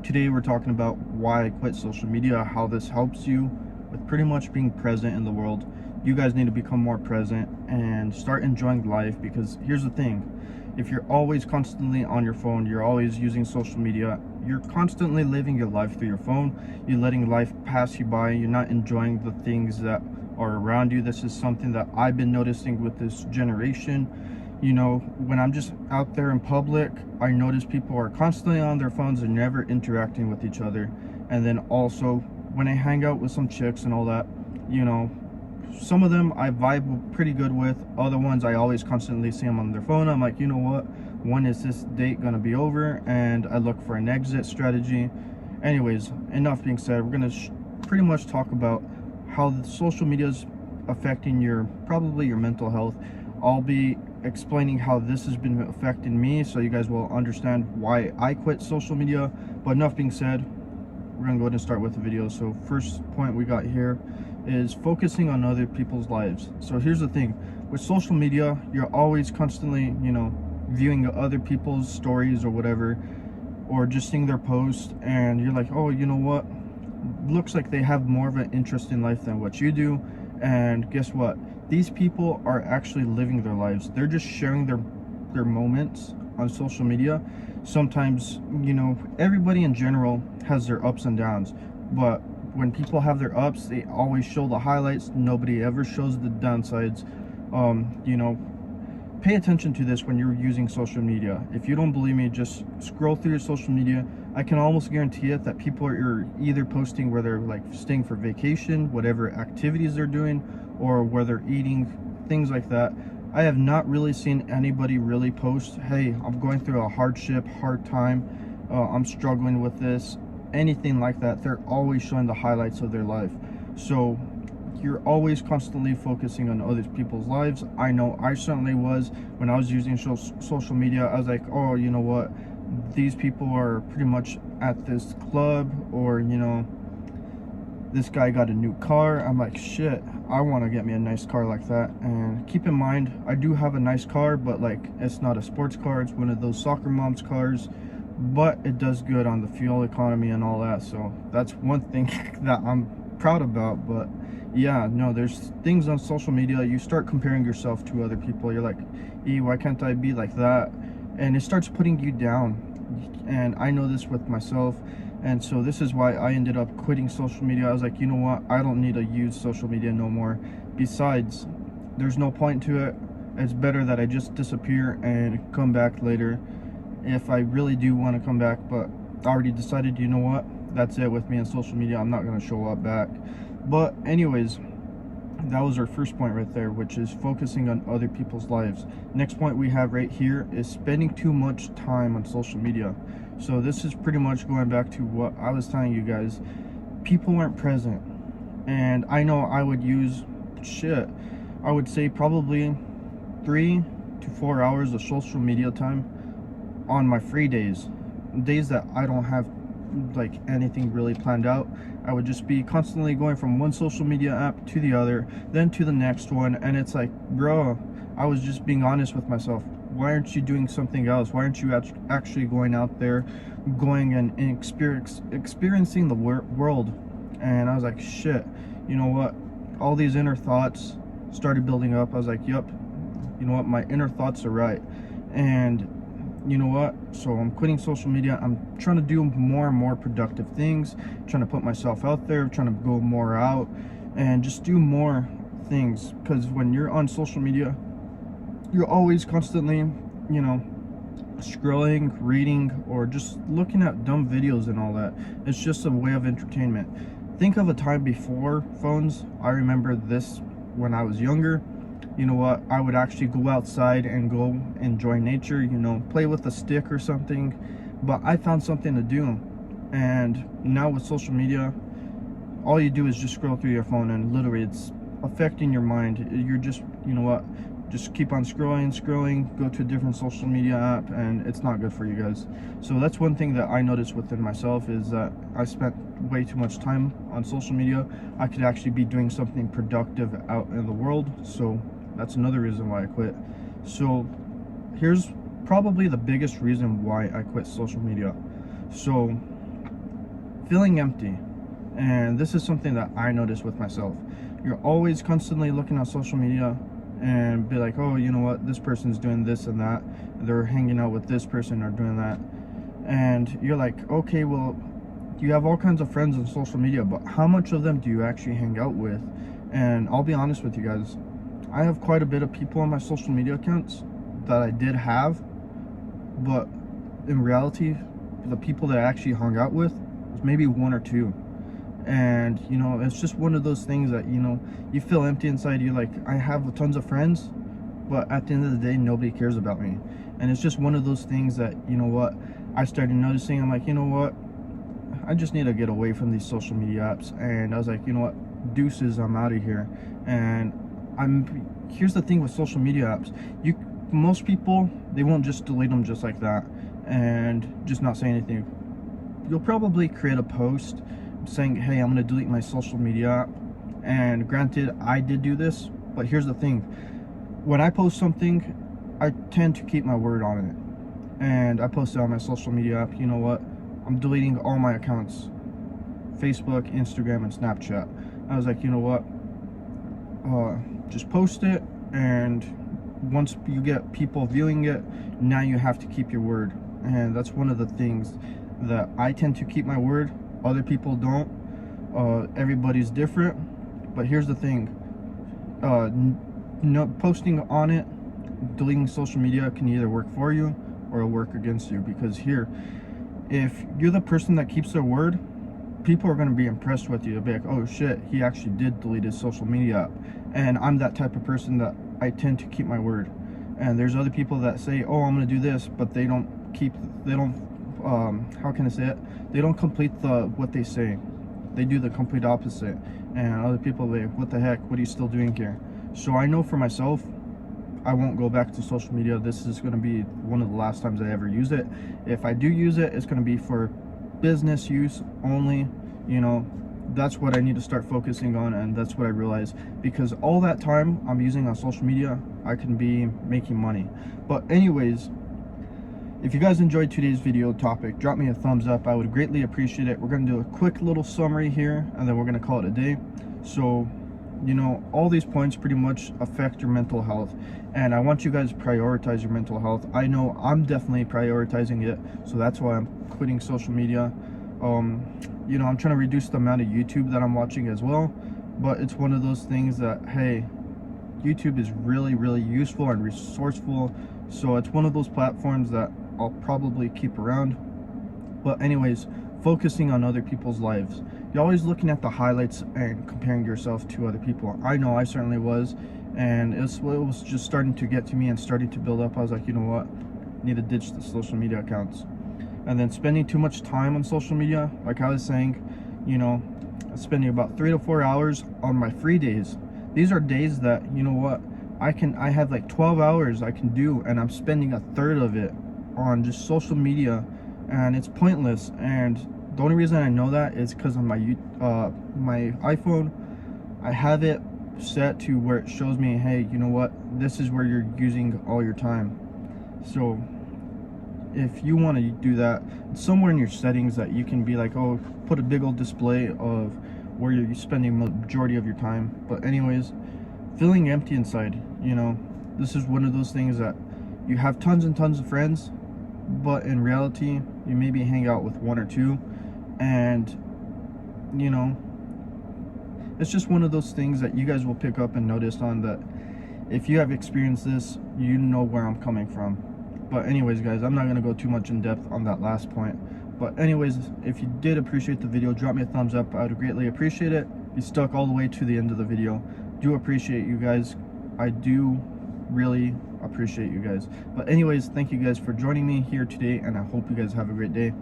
Today we're talking about why I quit social media, how this helps you with pretty much being present in the world. You guys need to become more present and start enjoying life, because here's the thing. If you're always constantly on your phone, you're always using social media, you're constantly living your life through your phone, you're letting life pass you by, you're not enjoying the things that are around you. This is something that I've been noticing with this generation. You know, when I'm just out there in public, I notice people are constantly on their phones and never interacting with each other. And then also when I hang out with some chicks and all that, you know, some of them I vibe pretty good with. Other ones I always constantly see them on their phone. I'm like, you know what, when is this date gonna be over? And I look for an exit strategy. Anyways, enough being said, we're gonna pretty much talk about how the social media is affecting probably your mental health. I'll be explaining how this has been affecting me, so you guys will understand why I quit social media. But enough being said, we're gonna go ahead and start with the video. So first point we got here is focusing on other people's lives. So here's the thing, with social media, you're always constantly, you know, viewing other people's stories or whatever, or just seeing their posts, and you're like, oh, you know what, looks like they have more of an interest in life than what you do. And guess what, these people are actually living their lives. They're just sharing their moments on social media. Sometimes, you know, everybody in general has their ups and downs, but when people have their ups, they always show the highlights. Nobody ever shows the downsides. You know, pay attention to this when you're using social media. If you don't believe me, just scroll through your social media. I can almost guarantee it that people are either posting where they're like staying for vacation, whatever activities they're doing, or where they're eating, things like that. I have not really seen anybody really post, hey, I'm going through a hard time, I'm struggling with this, anything like that. They're always showing the highlights of their life. So you're always constantly focusing on other people's lives. I know I certainly was. When I was using social media, I was like, oh, you know what, these people are pretty much at this club, or, you know, this guy got a new car. I'm like, shit, I want to get me a nice car like that. And keep in mind, I do have a nice car, but like, it's not a sports car, it's one of those soccer mom's cars, but it does good on the fuel economy and all that. So that's one thing that I'm proud about. But yeah, no, there's things on social media, you start comparing yourself to other people. You're like, why can't I be like that? And it starts putting you down. And I know this with myself. And so this is why I ended up quitting social media. I was like, you know what, I don't need to use social media no more. Besides, there's no point to it. It's better that I just disappear and come back later if I really do want to come back. But I already decided, you know what, that's it with me on social media. I'm not going to show up back. But anyways, that was our first point right there, which is focusing on other people's lives. Next point we have right here is spending too much time on social media. So this is pretty much going back to what I was telling you guys. People aren't present. And I know I would use, I would say probably 3 to 4 hours of social media time on my free days that I don't have like anything really planned out. I would just be constantly going from one social media app to the other, then to the next one. And it's like, bro, I was just being honest with myself. Why aren't you doing something else? Why aren't you actually going out there, going and experiencing the world? And I was like, shit, you know what, all these inner thoughts started building up. I was like, yep, you know what, my inner thoughts are right. And you know what, so I'm quitting social media. I'm trying to do more and more productive things, trying to put myself out there, trying to go more out and just do more things. Because when you're on social media, you're always constantly, you know, scrolling, reading, or just looking at dumb videos and all that. It's just a way of entertainment. Think of a time before phones. I remember this when I was younger. You know what, I would actually go outside and go enjoy nature, you know, play with a stick or something. But I found something to do. And now with social media, all you do is just scroll through your phone, and literally it's affecting your mind. You're just, you know what, just keep on scrolling, go to a different social media app, and it's not good for you guys. So that's one thing that I noticed within myself, is that I spent way too much time on social media. I could actually be doing something productive out in the world. So that's another reason why I quit. So here's probably the biggest reason why I quit social media. So feeling empty. And this is something that I notice with myself. You're always constantly looking on social media and be like, oh, you know what, this person's doing this and that, they're hanging out with this person or doing that, and you're like, okay, well, you have all kinds of friends on social media, but how much of them do you actually hang out with? And I'll be honest with you guys, I have quite a bit of people on my social media accounts that I did have, but in reality, the people that I actually hung out with was maybe one or two. And you know, it's just one of those things that, you know, you feel empty inside. You're like, I have tons of friends, but at the end of the day, nobody cares about me. And it's just one of those things that, you know what, I started noticing. I'm like, you know what, I just need to get away from these social media apps. And I was like, you know what, deuces, I'm out of here. And here's the thing with social media apps, most people, they won't just delete them just like that and just not say anything. You'll probably create a post saying, hey, I'm gonna delete my social media app. And granted, I did do this, but here's the thing, when I post something, I tend to keep my word on it. And I posted on my social media app, you know what, I'm deleting all my accounts, Facebook, Instagram, and Snapchat. I was like, you know what, just post it, and once you get people viewing it, now you have to keep your word. And that's one of the things that I tend to keep my word. Other people don't. Everybody's different. But here's the thing, posting on it, deleting social media can either work for you or work against you. Because here, if you're the person that keeps their word, people are going to be impressed with you. They'll be like, oh shit, he actually did delete his social media app. And I'm that type of person that I tend to keep my word. And there's other people that say, oh, I'm going to do this, but they don't how can I say it, they don't complete what they say. They do the complete opposite. And other people are like, what the heck, what are you still doing here? So I know for myself, I won't go back to social media. This is going to be one of the last times I ever use it. If I do use it, it's going to be for business use only. You know, that's what I need to start focusing on, and that's what I realize, because all that time I'm using on social media, I can be making money. But anyways, if you guys enjoyed today's video topic, drop me a thumbs up. I would greatly appreciate it. We're going to do a quick little summary here, and then we're going to call it a day. So, you know, all these points pretty much affect your mental health, and I want you guys to prioritize your mental health. I know I'm definitely prioritizing it, so that's why I'm quitting social media. You know, I'm trying to reduce the amount of YouTube that I'm watching as well, but it's one of those things that, hey, YouTube is really, really useful and resourceful, so it's one of those platforms that I'll probably keep around. But anyways, focusing on other people's lives. You're always looking at the highlights and comparing yourself to other people. I know I certainly was, and it was just starting to get to me and starting to build up. I was like, you know what, I need to ditch the social media accounts. And then spending too much time on social media, like I was saying, you know, spending about 3 to 4 hours on my free days. These are days that, you know what, I have like 12 hours I can do, and I'm spending a third of it on just social media, and it's pointless. And the only reason I know that is because on my iPhone, I have it set to where it shows me, hey, you know what, this is where you're using all your time. So if you want to do that, somewhere in your settings that you can be like, oh, put a big old display of where you're spending the majority of your time. But anyways, feeling empty inside, you know, this is one of those things that you have tons and tons of friends, but in reality, you maybe hang out with one or two. And, you know, it's just one of those things that you guys will pick up and notice on, that if you have experienced this, you know where I'm coming from. But anyways, guys, I'm not going to go too much in depth on that last point. But anyways, if you did appreciate the video, drop me a thumbs up. I would greatly appreciate it. If you stuck all the way to the end of the video, do appreciate you guys. I do really appreciate you guys. But anyways, thank you guys for joining me here today, and I hope you guys have a great day.